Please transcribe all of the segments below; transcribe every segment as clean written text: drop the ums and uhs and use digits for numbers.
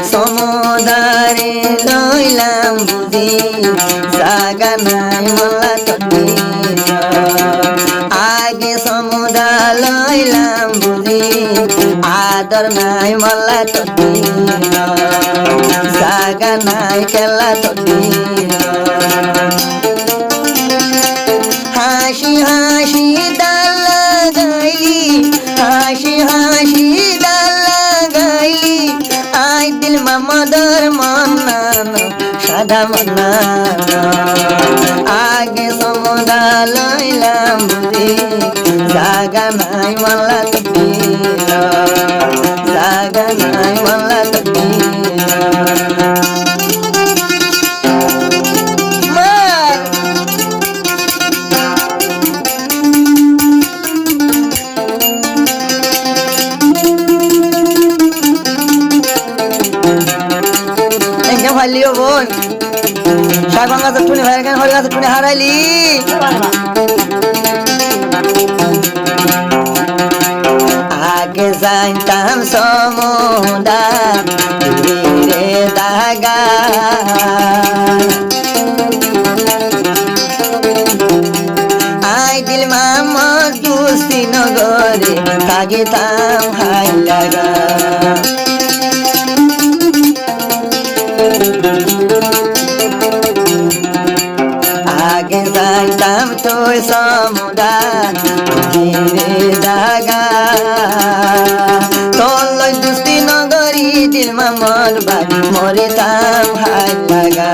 সমুদারে লইলাম বুঝি জাগা নাই মোলা তটি আগে সমুদা লইলাম বুঝি আদর নাই মোলা তটি জাগা নাই খেলা তটি হাসি হাসি ডাল লাগাইলি হাসি হাসি ডাল লাগাইলি আই দিল মামদর মনানো সাদা মনানো আগে সমুদা লইলাম বুঝি জাগা নাই মাল্লা তপি জাগা নাই মাল্লা তপি হারাইলিও বোন শাকবান গাছের টুনি ভাইয়ের কেন হরি গাছের টুনি হারাইলি আগে জানতাম সমুদা রে দাগা আই দিল মামর দুস্তি নগরে থাকিতাম হাই লাগা আগে জানতাম তুই সমুদা রে দাগা তোর দুস্তি নগরী দিল মামর বাড়ি মরিতাম হাই লাগা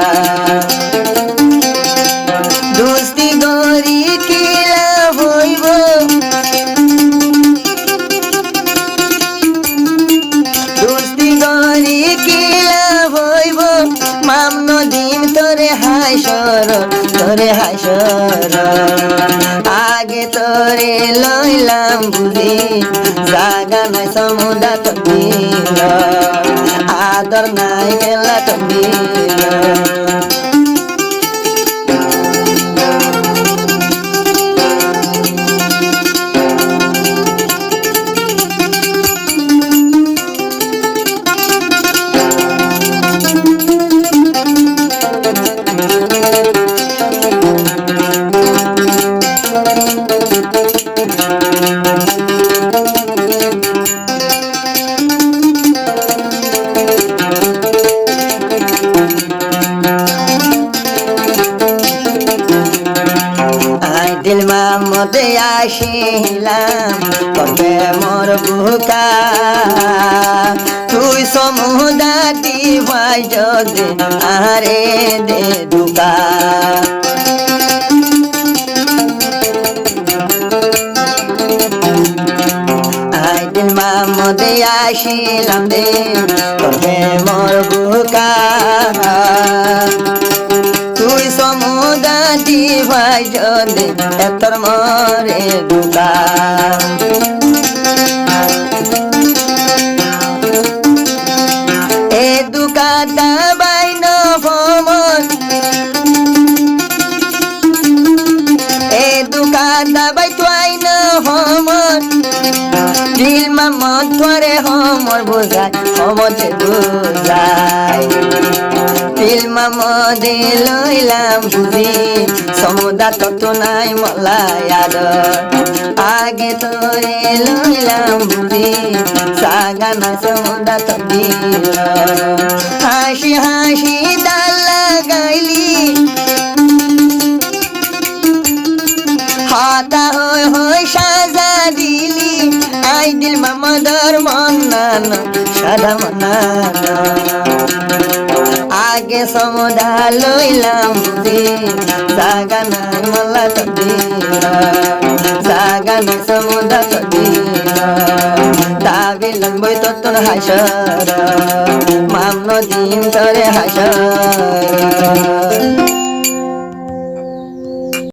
দুস্তি গরি কিলা হইব দুস্তি গরি কিলা হইব মামন দিন তোরে হাই সর আগে তোরে লইলাম বুঝি জাগা নাই সমুদা তো দিল আদর নাই গেলা তো দিল দিল মামদে আসিলাম কবে মোর বুকা তুই সমুদা দিবাই যদি আরে দে দুকা আই দিল মামদে আসিলাম দে কবে মোর বুকা তুই সমুদা দিবাই যদি এতর মরে দুকা এ দুকা দাবাই ন ভমন এ দুকা দাবাই তুই ন ভমন দিল মামদ ধরে হমর বোঝাই হমতে বোঝাই দিল মামদে লইলাম বুঝি সমুদা তত নাই মলাই আদর আগে তোরে লইলাম বুঝি জাগা নাই সমুদা তো দিল হাসি হাসি ডাল লাগাইলি হতা হই হই সাজা দিলি আই দিল মামদর মনানো সাদা মনানো আগে সমুদা লইলাম বুঝি জাগা নাই মোলা তো দিল জাগা নাই সমুদা তো দিল দাবিলাম বই তোর হাসর মামন দিন তোরে হাসর